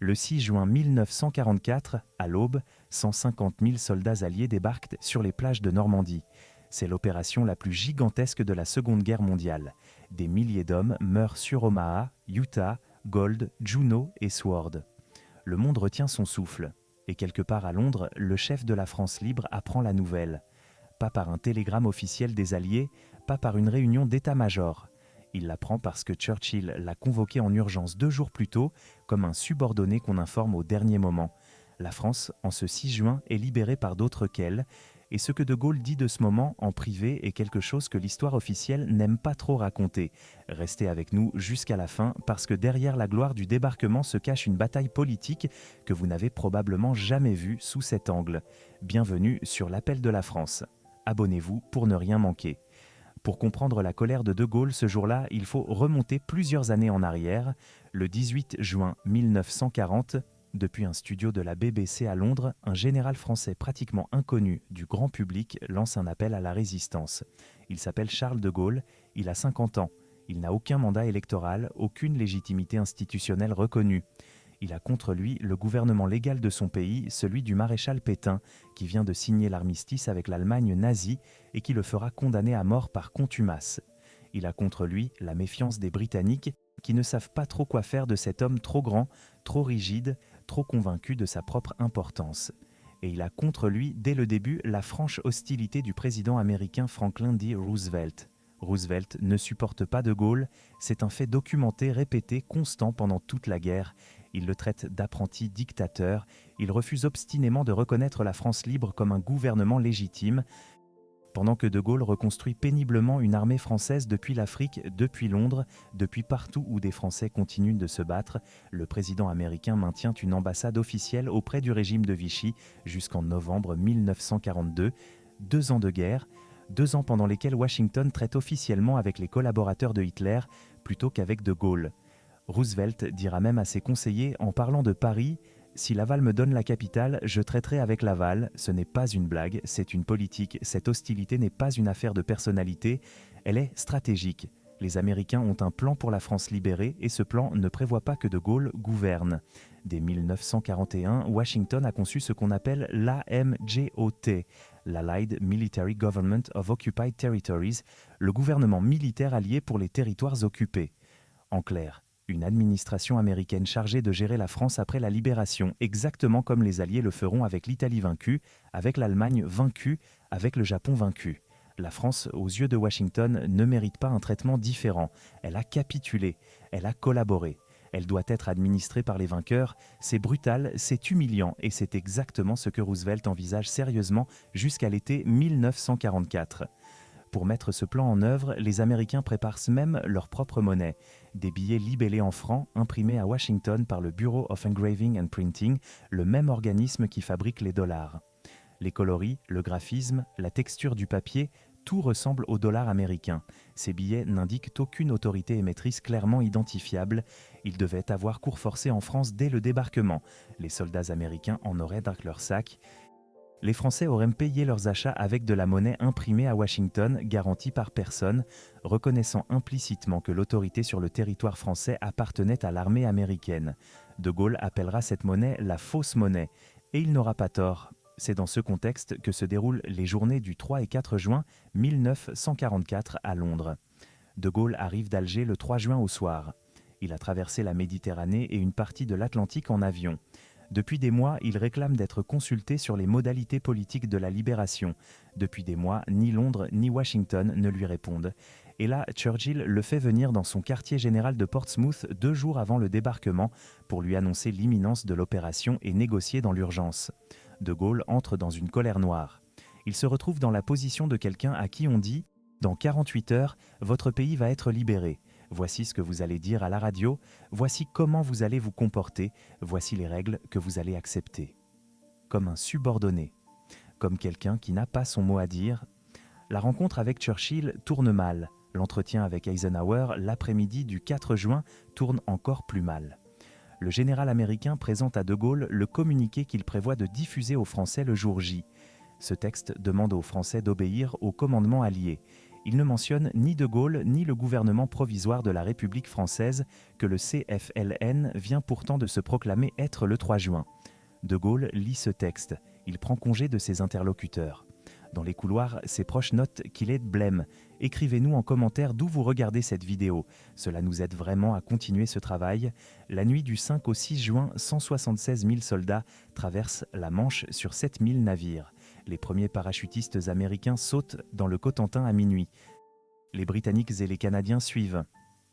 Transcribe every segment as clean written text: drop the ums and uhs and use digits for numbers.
Le 6 juin 1944, à l'aube, 150 000 soldats alliés débarquent sur les plages de Normandie. C'est l'opération la plus gigantesque de la Seconde Guerre mondiale. Des milliers d'hommes meurent sur Omaha, Utah, Gold, Juneau et Sword. Le monde retient son souffle. Et quelque part à Londres, le chef de la France libre apprend la nouvelle. Pas par un télégramme officiel des Alliés, pas par une réunion d'état-major. Il l'apprend parce que Churchill l'a convoqué en urgence 2 jours plus tôt, comme un subordonné qu'on informe au dernier moment. La France, en ce 6 juin, est libérée par d'autres qu'elle, et ce que De Gaulle dit de ce moment en privé est quelque chose que l'histoire officielle n'aime pas trop raconter. Restez avec nous jusqu'à la fin, parce que derrière la gloire du débarquement se cache une bataille politique que vous n'avez probablement jamais vue sous cet angle. Bienvenue sur l'Appel de la France. Abonnez-vous pour ne rien manquer. Pour comprendre la colère de De Gaulle ce jour-là, il faut remonter plusieurs années en arrière. Le 18 juin 1940, depuis un studio de la BBC à Londres, un général français pratiquement inconnu du grand public lance un appel à la résistance. Il s'appelle Charles de Gaulle, il a 50 ans. Il n'a aucun mandat électoral, aucune légitimité institutionnelle reconnue. Il a contre lui le gouvernement légal de son pays, celui du maréchal Pétain, qui vient de signer l'armistice avec l'Allemagne nazie et qui le fera condamner à mort par contumace. Il a contre lui la méfiance des Britanniques, qui ne savent pas trop quoi faire de cet homme trop grand, trop rigide, trop convaincu de sa propre importance. Et il a contre lui, dès le début, la franche hostilité du président américain Franklin D. Roosevelt. Roosevelt ne supporte pas De Gaulle, c'est un fait documenté, répété, constant pendant toute la guerre. Il le traite d'apprenti dictateur, il refuse obstinément de reconnaître la France libre comme un gouvernement légitime, pendant que De Gaulle reconstruit péniblement une armée française depuis l'Afrique, depuis Londres, depuis partout où des Français continuent de se battre. Le président américain maintient une ambassade officielle auprès du régime de Vichy jusqu'en novembre 1942. 2 ans de guerre, 2 ans pendant lesquels Washington traite officiellement avec les collaborateurs de Hitler plutôt qu'avec De Gaulle. Roosevelt dira même à ses conseillers en parlant de Paris: « Si Laval me donne la capitale, je traiterai avec Laval. Ce n'est pas une blague, c'est une politique. Cette hostilité n'est pas une affaire de personnalité, elle est stratégique. Les Américains ont un plan pour la France libérée et ce plan ne prévoit pas que De Gaulle gouverne. » Dès 1941, Washington a conçu ce qu'on appelle l'AMGOT, l'Allied Military Government of Occupied Territories, le gouvernement militaire allié pour les territoires occupés. En clair, une administration américaine chargée de gérer la France après la libération, exactement comme les Alliés le feront avec l'Italie vaincue, avec l'Allemagne vaincue, avec le Japon vaincu. La France, aux yeux de Washington, ne mérite pas un traitement différent. Elle a capitulé, elle a collaboré. Elle doit être administrée par les vainqueurs. C'est brutal, c'est humiliant et c'est exactement ce que Roosevelt envisage sérieusement jusqu'à l'été 1944. Pour mettre ce plan en œuvre, les Américains préparent même leur propre monnaie. Des billets libellés en francs, imprimés à Washington par le Bureau of Engraving and Printing, le même organisme qui fabrique les dollars. Les coloris, le graphisme, la texture du papier, tout ressemble au dollar américain. Ces billets n'indiquent aucune autorité émettrice clairement identifiable. Ils devaient avoir cours forcé en France dès le débarquement. Les soldats américains en auraient dans leur sac. Les Français auraient payé leurs achats avec de la monnaie imprimée à Washington, garantie par personne, reconnaissant implicitement que l'autorité sur le territoire français appartenait à l'armée américaine. De Gaulle appellera cette monnaie la fausse monnaie, et il n'aura pas tort. C'est dans ce contexte que se déroulent les journées du 3 et 4 juin 1944 à Londres. De Gaulle arrive d'Alger le 3 juin au soir. Il a traversé la Méditerranée et une partie de l'Atlantique en avion. Depuis des mois, il réclame d'être consulté sur les modalités politiques de la libération. Depuis des mois, ni Londres ni Washington ne lui répondent. Et là, Churchill le fait venir dans son quartier général de Portsmouth 2 jours avant le débarquement pour lui annoncer l'imminence de l'opération et négocier dans l'urgence. De Gaulle entre dans une colère noire. Il se retrouve dans la position de quelqu'un à qui on dit « Dans 48 heures, votre pays va être libéré. Voici ce que vous allez dire à la radio, voici comment vous allez vous comporter, voici les règles que vous allez accepter. » Comme un subordonné, comme quelqu'un qui n'a pas son mot à dire. La rencontre avec Churchill tourne mal. L'entretien avec Eisenhower, l'après-midi du 4 juin, tourne encore plus mal. Le général américain présente à De Gaulle le communiqué qu'il prévoit de diffuser aux Français le jour J. Ce texte demande aux Français d'obéir au commandement allié. Il ne mentionne ni De Gaulle ni le gouvernement provisoire de la République française que le CFLN vient pourtant de se proclamer être le 3 juin. De Gaulle lit ce texte. Il prend congé de ses interlocuteurs. Dans les couloirs, ses proches notent qu'il est blême. Écrivez-nous en commentaire d'où vous regardez cette vidéo. Cela nous aide vraiment à continuer ce travail. La nuit du 5 au 6 juin, 176 000 soldats traversent la Manche sur 7 000 navires. Les premiers parachutistes américains sautent dans le Cotentin à minuit. Les Britanniques et les Canadiens suivent.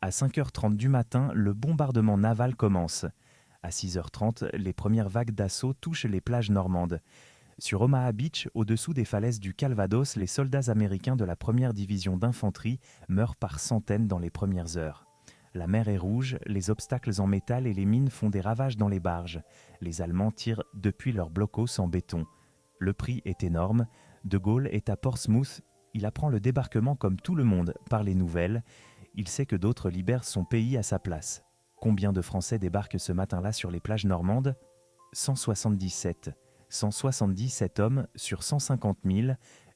À 5h30 du matin, le bombardement naval commence. À 6h30, les premières vagues d'assaut touchent les plages normandes. Sur Omaha Beach, au-dessous des falaises du Calvados, les soldats américains de la 1re division d'infanterie meurent par centaines dans les premières heures. La mer est rouge, les obstacles en métal et les mines font des ravages dans les barges. Les Allemands tirent depuis leurs blocos en béton. Le prix est énorme. De Gaulle est à Portsmouth. Il apprend le débarquement comme tout le monde par les nouvelles. Il sait que d'autres libèrent son pays à sa place. Combien de Français débarquent ce matin-là sur les plages normandes ? 177. 177 hommes sur 150 000,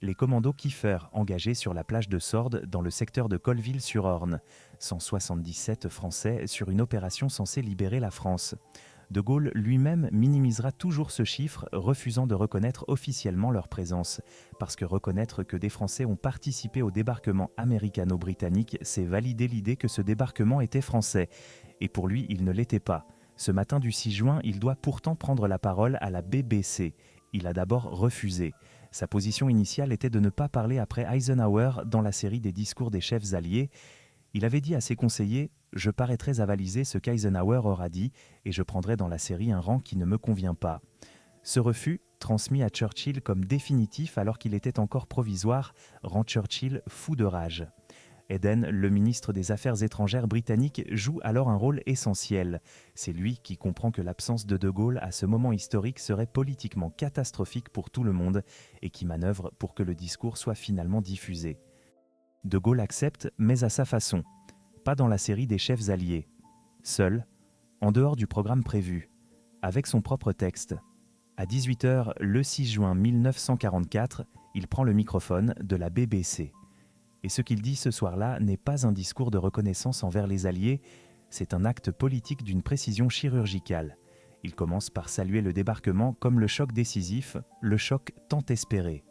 les commandos Kiefer engagés sur la plage de Sordes dans le secteur de Colville-sur-Orne. 177 Français sur une opération censée libérer la France. De Gaulle lui-même minimisera toujours ce chiffre, refusant de reconnaître officiellement leur présence. Parce que reconnaître que des Français ont participé au débarquement américano-britannique, c'est valider l'idée que ce débarquement était français. Et pour lui, il ne l'était pas. Ce matin du 6 juin, il doit pourtant prendre la parole à la BBC. Il a d'abord refusé. Sa position initiale était de ne pas parler après Eisenhower dans la série des discours des chefs alliés. Il avait dit à ses conseillers « Je paraîtrai avaliser ce qu'Eisenhower aura dit et je prendrai dans la série un rang qui ne me convient pas ». Ce refus, transmis à Churchill comme définitif alors qu'il était encore provisoire, rend Churchill fou de rage. Eden, le ministre des Affaires étrangères britannique, joue alors un rôle essentiel. C'est lui qui comprend que l'absence de Gaulle à ce moment historique serait politiquement catastrophique pour tout le monde et qui manœuvre pour que le discours soit finalement diffusé. De Gaulle accepte, mais à sa façon. Pas dans la série des chefs alliés. Seul, en dehors du programme prévu. Avec son propre texte. À 18h, le 6 juin 1944, il prend le microphone de la BBC. Et ce qu'il dit ce soir-là n'est pas un discours de reconnaissance envers les Alliés, c'est un acte politique d'une précision chirurgicale. Il commence par saluer le débarquement comme le choc décisif, le choc tant espéré.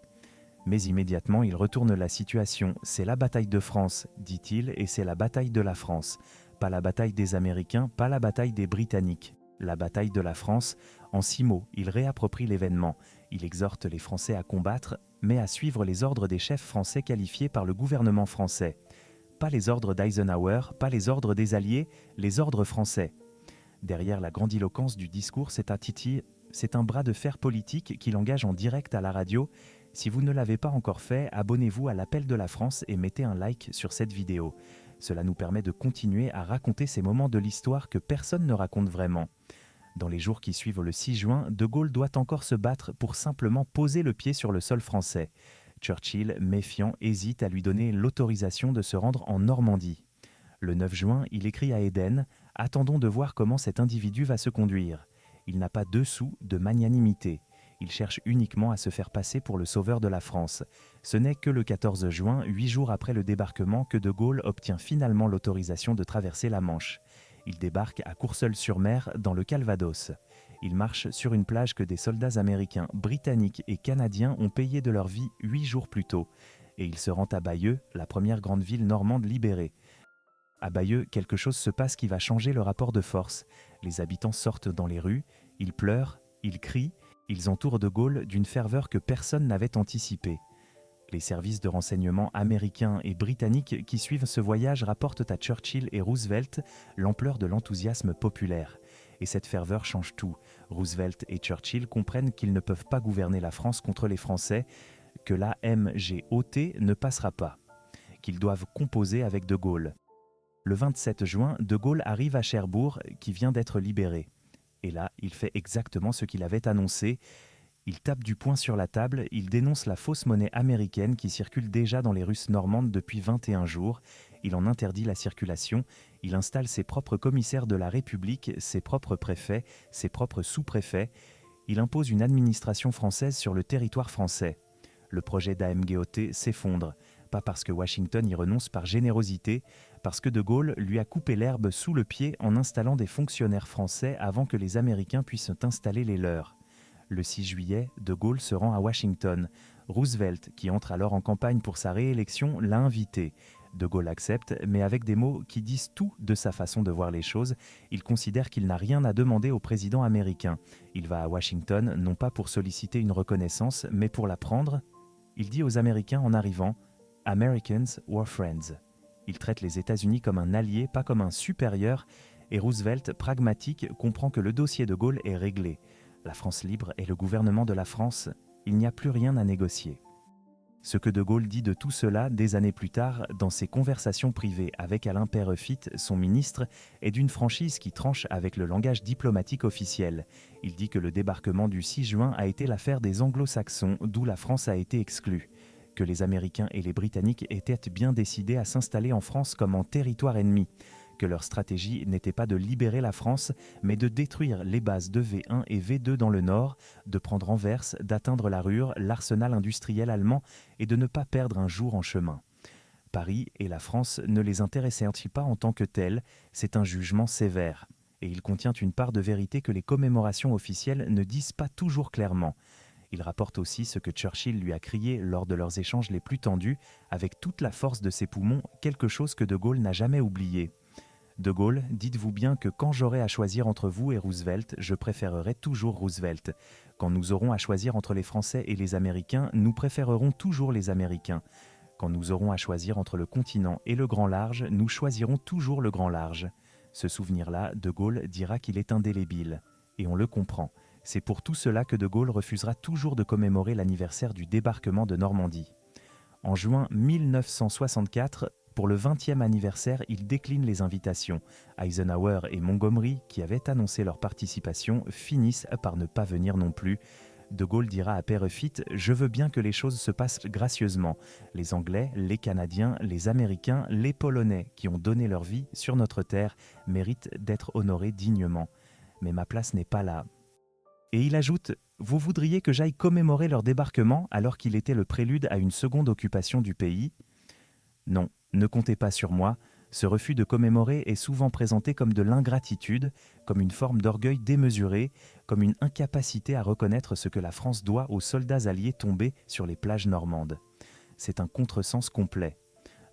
Mais immédiatement, il retourne la situation. C'est la bataille de France, dit-il, et c'est la bataille de la France. Pas la bataille des Américains, pas la bataille des Britanniques. La bataille de la France, en 6 mots, il réapproprie l'événement. Il exhorte les Français à combattre, mais à suivre les ordres des chefs français qualifiés par le gouvernement français. Pas les ordres d'Eisenhower, pas les ordres des Alliés, les ordres français. Derrière la grandiloquence du discours, c'est un bras de fer politique qu'il engage en direct à la radio. Si vous ne l'avez pas encore fait, abonnez-vous à l'Appel de la France et mettez un like sur cette vidéo. Cela nous permet de continuer à raconter ces moments de l'histoire que personne ne raconte vraiment. Dans les jours qui suivent le 6 juin, De Gaulle doit encore se battre pour simplement poser le pied sur le sol français. Churchill, méfiant, hésite à lui donner l'autorisation de se rendre en Normandie. Le 9 juin, il écrit à Eden « Attendons de voir comment cet individu va se conduire. Il n'a pas 2 sous de magnanimité. Il cherche uniquement à se faire passer pour le sauveur de la France. Ce n'est que le 14 juin, 8 jours après le débarquement, que De Gaulle obtient finalement l'autorisation de traverser la Manche. Il débarque à Courseulles-sur-Mer, dans le Calvados. Il marche sur une plage que des soldats américains, britanniques et canadiens ont payé de leur vie 8 jours plus tôt. Et il se rend à Bayeux, la première grande ville normande libérée. À Bayeux, quelque chose se passe qui va changer le rapport de force. Les habitants sortent dans les rues, ils pleurent, ils crient, ils entourent De Gaulle d'une ferveur que personne n'avait anticipée. Les services de renseignement américains et britanniques qui suivent ce voyage rapportent à Churchill et Roosevelt l'ampleur de l'enthousiasme populaire. Et cette ferveur change tout. Roosevelt et Churchill comprennent qu'ils ne peuvent pas gouverner la France contre les Français, que la MGOT ne passera pas, qu'ils doivent composer avec De Gaulle. Le 27 juin, De Gaulle arrive à Cherbourg, qui vient d'être libéré. Et là, il fait exactement ce qu'il avait annoncé. Il tape du poing sur la table, il dénonce la fausse monnaie américaine qui circule déjà dans les Russes normandes depuis 21 jours. Il en interdit la circulation, il installe ses propres commissaires de la République, ses propres préfets, ses propres sous-préfets. Il impose une administration française sur le territoire français. Le projet d'AMGOT s'effondre. pas parce que Washington y renonce par générosité, parce que De Gaulle lui a coupé l'herbe sous le pied en installant des fonctionnaires français avant que les Américains puissent installer les leurs. Le 6 juillet, De Gaulle se rend à Washington. Roosevelt, qui entre alors en campagne pour sa réélection, l'a invité. De Gaulle accepte, mais avec des mots qui disent tout de sa façon de voir les choses. Il considère qu'il n'a rien à demander au président américain. Il va à Washington, non pas pour solliciter une reconnaissance, mais pour la prendre. Il dit aux Américains en arrivant « Americans were friends ». Il traite les États-Unis comme un allié, pas comme un supérieur, et Roosevelt, pragmatique, comprend que le dossier de Gaulle est réglé. La France libre est le gouvernement de la France. Il n'y a plus rien à négocier. Ce que De Gaulle dit de tout cela des années plus tard, dans ses conversations privées avec Alain Peyrefitte, son ministre, est d'une franchise qui tranche avec le langage diplomatique officiel. Il dit que le débarquement du 6 juin a été l'affaire des Anglo-Saxons, d'où la France a été exclue. Que les Américains et les Britanniques étaient bien décidés à s'installer en France comme en territoire ennemi. Que leur stratégie n'était pas de libérer la France, mais de détruire les bases de V1 et V2 dans le nord, de prendre Anvers, d'atteindre la Ruhr, l'arsenal industriel allemand et de ne pas perdre un jour en chemin. Paris et la France ne les intéressaient-ils pas en tant que tels? C'est un jugement sévère. Et il contient une part de vérité que les commémorations officielles ne disent pas toujours clairement. Il rapporte aussi ce que Churchill lui a crié lors de leurs échanges les plus tendus, avec toute la force de ses poumons, quelque chose que De Gaulle n'a jamais oublié. De Gaulle, dites-vous bien que quand j'aurai à choisir entre vous et Roosevelt, je préférerai toujours Roosevelt. Quand nous aurons à choisir entre les Français et les Américains, nous préférerons toujours les Américains. Quand nous aurons à choisir entre le continent et le grand large, nous choisirons toujours le grand large. Ce souvenir-là, De Gaulle dira qu'il est indélébile. Et on le comprend. C'est pour tout cela que De Gaulle refusera toujours de commémorer l'anniversaire du débarquement de Normandie. En juin 1964, pour le 20e anniversaire, il décline les invitations. Eisenhower et Montgomery, qui avaient annoncé leur participation, finissent par ne pas venir non plus. De Gaulle dira à Peyrefitte « Je veux bien que les choses se passent gracieusement. Les Anglais, les Canadiens, les Américains, les Polonais, qui ont donné leur vie sur notre terre, méritent d'être honorés dignement. Mais ma place n'est pas là. » Et il ajoute « Vous voudriez que j'aille commémorer leur débarquement alors qu'il était le prélude à une seconde occupation du pays ? Non. Ne comptez pas sur moi, ce refus de commémorer est souvent présenté comme de l'ingratitude, comme une forme d'orgueil démesuré, comme une incapacité à reconnaître ce que la France doit aux soldats alliés tombés sur les plages normandes. C'est un contresens complet.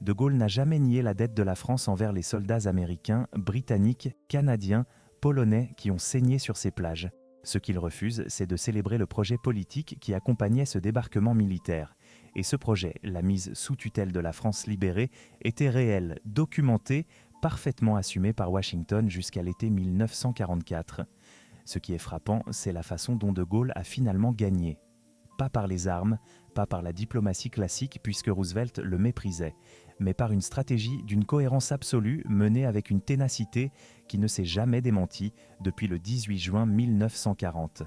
De Gaulle n'a jamais nié la dette de la France envers les soldats américains, britanniques, canadiens, polonais qui ont saigné sur ces plages. Ce qu'il refuse, c'est de célébrer le projet politique qui accompagnait ce débarquement militaire. Et ce projet, la mise sous tutelle de la France libérée, était réel, documenté, parfaitement assumé par Washington jusqu'à l'été 1944. Ce qui est frappant, c'est la façon dont De Gaulle a finalement gagné. Pas par les armes, pas par la diplomatie classique puisque Roosevelt le méprisait, mais par une stratégie d'une cohérence absolue menée avec une ténacité qui ne s'est jamais démentie depuis le 18 juin 1940.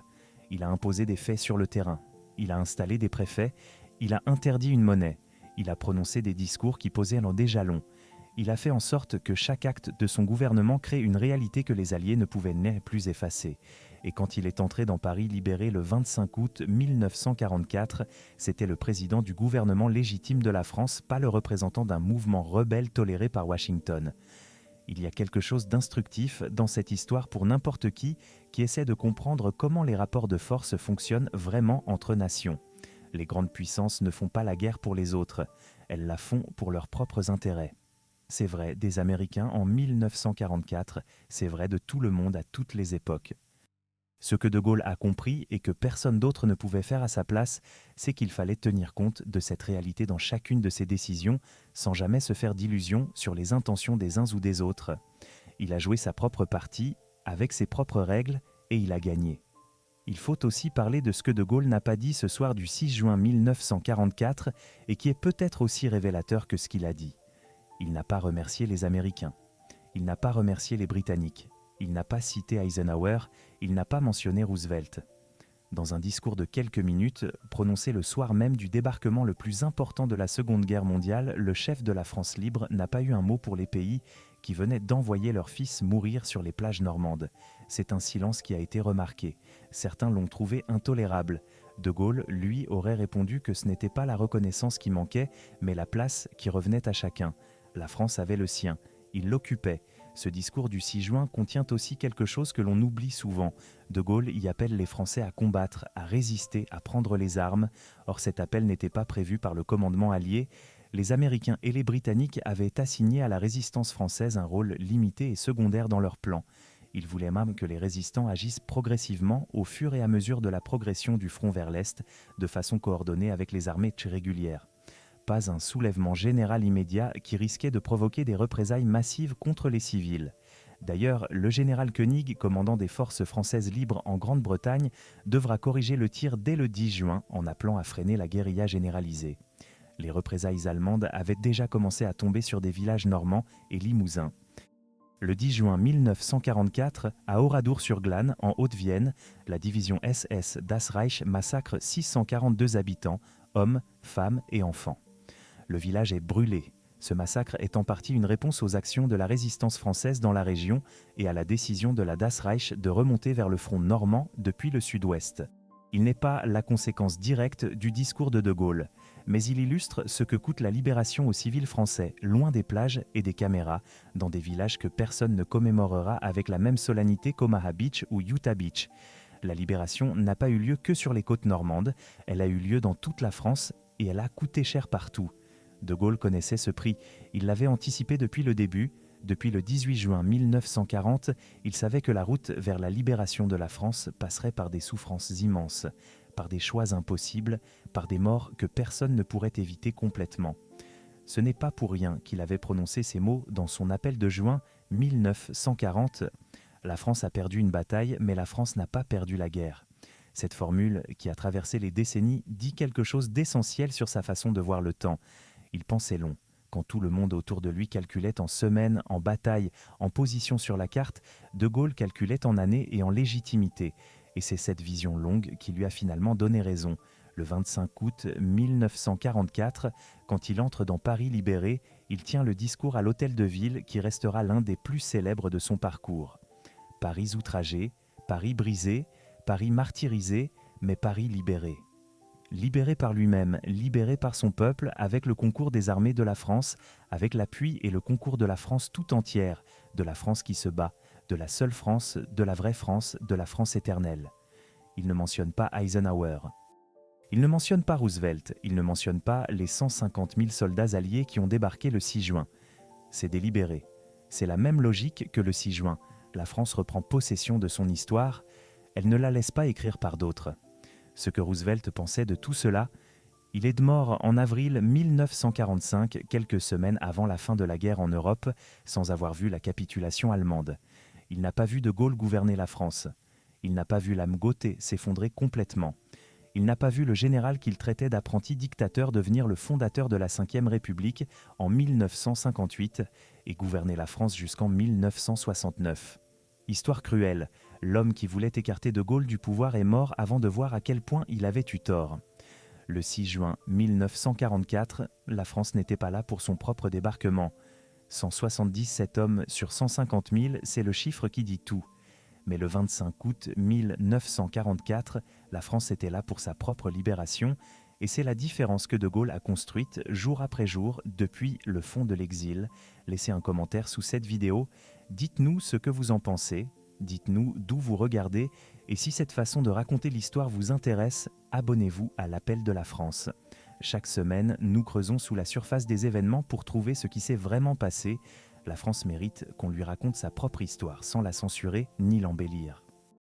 Il a imposé des faits sur le terrain, il a installé des préfets, il a interdit une monnaie, il a prononcé des discours qui posaient des jalons, il a fait en sorte que chaque acte de son gouvernement crée une réalité que les Alliés ne pouvaient plus effacer. Et quand il est entré dans Paris libéré le 25 août 1944, c'était le président du gouvernement légitime de la France, pas le représentant d'un mouvement rebelle toléré par Washington. Il y a quelque chose d'instructif dans cette histoire pour n'importe qui essaie de comprendre comment les rapports de force fonctionnent vraiment entre nations. Les grandes puissances ne font pas la guerre pour les autres, elles la font pour leurs propres intérêts. C'est vrai des Américains en 1944, c'est vrai de tout le monde à toutes les époques. Ce que De Gaulle a compris et que personne d'autre ne pouvait faire à sa place, c'est qu'il fallait tenir compte de cette réalité dans chacune de ses décisions, sans jamais se faire d'illusions sur les intentions des uns ou des autres. Il a joué sa propre partie, avec ses propres règles, et il a gagné. Il faut aussi parler de ce que De Gaulle n'a pas dit ce soir du 6 juin 1944 et qui est peut-être aussi révélateur que ce qu'il a dit. Il n'a pas remercié les Américains. Il n'a pas remercié les Britanniques. Il n'a pas cité Eisenhower. Il n'a pas mentionné Roosevelt. Dans un discours de quelques minutes, prononcé le soir même du débarquement le plus important de la Seconde Guerre mondiale, le chef de la France libre n'a pas eu un mot pour les pays qui venaient d'envoyer leurs fils mourir sur les plages normandes. C'est un silence qui a été remarqué. Certains l'ont trouvé intolérable. De Gaulle, lui, aurait répondu que ce n'était pas la reconnaissance qui manquait, mais la place qui revenait à chacun. La France avait le sien. Il l'occupait. Ce discours du 6 juin contient aussi quelque chose que l'on oublie souvent. De Gaulle y appelle les Français à combattre, à résister, à prendre les armes. Or cet appel n'était pas prévu par le commandement allié. Les Américains et les Britanniques avaient assigné à la résistance française un rôle limité et secondaire dans leur plan. Ils voulaient même que les résistants agissent progressivement au fur et à mesure de la progression du front vers l'Est, de façon coordonnée avec les armées régulières. Pas un soulèvement général immédiat qui risquait de provoquer des représailles massives contre les civils. D'ailleurs, le général Koenig, commandant des forces françaises libres en Grande-Bretagne, devra corriger le tir dès le 10 juin en appelant à freiner la guérilla généralisée. Les représailles allemandes avaient déjà commencé à tomber sur des villages normands et limousins. Le 10 juin 1944, à Oradour-sur-Glane, en Haute-Vienne, la division SS Das Reich massacre 642 habitants, hommes, femmes et enfants. Le village est brûlé. Ce massacre est en partie une réponse aux actions de la résistance française dans la région et à la décision de la Das Reich de remonter vers le front normand depuis le sud-ouest. Il n'est pas la conséquence directe du discours de Gaulle, mais il illustre ce que coûte la libération aux civils français, loin des plages et des caméras, dans des villages que personne ne commémorera avec la même solennité qu'Omaha Beach ou Utah Beach. La libération n'a pas eu lieu que sur les côtes normandes, elle a eu lieu dans toute la France et elle a coûté cher partout. De Gaulle connaissait ce prix, il l'avait anticipé depuis le début. Depuis le 18 juin 1940, il savait que la route vers la libération de la France passerait par des souffrances immenses, par des choix impossibles, par des morts que personne ne pourrait éviter complètement. Ce n'est pas pour rien qu'il avait prononcé ces mots dans son appel de juin 1940. La France a perdu une bataille, mais la France n'a pas perdu la guerre. Cette formule, qui a traversé les décennies, dit quelque chose d'essentiel sur sa façon de voir le temps. Il pensait long. Quand tout le monde autour de lui calculait en semaines, en batailles, en position sur la carte, De Gaulle calculait en années et en légitimité. Et c'est cette vision longue qui lui a finalement donné raison. Le 25 août 1944, quand il entre dans Paris libéré, il tient le discours à l'Hôtel de Ville qui restera l'un des plus célèbres de son parcours. Paris outragé, Paris brisé, Paris martyrisé, mais Paris libéré. Libéré par lui-même, libéré par son peuple, avec le concours des armées de la France, avec l'appui et le concours de la France tout entière, de la France qui se bat, de la seule France, de la vraie France, de la France éternelle. Il ne mentionne pas Eisenhower. Il ne mentionne pas Roosevelt, il ne mentionne pas les 150 000 soldats alliés qui ont débarqué le 6 juin. C'est délibéré. C'est la même logique que le 6 juin. La France reprend possession de son histoire, elle ne la laisse pas écrire par d'autres. Ce que Roosevelt pensait de tout cela, il est mort en avril 1945, quelques semaines avant la fin de la guerre en Europe, sans avoir vu la capitulation allemande. Il n'a pas vu De Gaulle gouverner la France. Il n'a pas vu l'âme Gautier s'effondrer complètement. Il n'a pas vu le général qu'il traitait d'apprenti dictateur devenir le fondateur de la Ve République en 1958 et gouverner la France jusqu'en 1969. Histoire cruelle, l'homme qui voulait écarter De Gaulle du pouvoir est mort avant de voir à quel point il avait eu tort. Le 6 juin 1944, la France n'était pas là pour son propre débarquement. 177 hommes sur 150 000, c'est le chiffre qui dit tout. Mais le 25 août 1944, la France était là pour sa propre libération, et c'est la différence que De Gaulle a construite jour après jour depuis le fond de l'exil. Laissez un commentaire sous cette vidéo. Dites-nous ce que vous en pensez, dites-nous d'où vous regardez, et si cette façon de raconter l'histoire vous intéresse, abonnez-vous à l'Appel de la France. Chaque semaine, nous creusons sous la surface des événements pour trouver ce qui s'est vraiment passé. La France mérite qu'on lui raconte sa propre histoire sans la censurer ni l'embellir.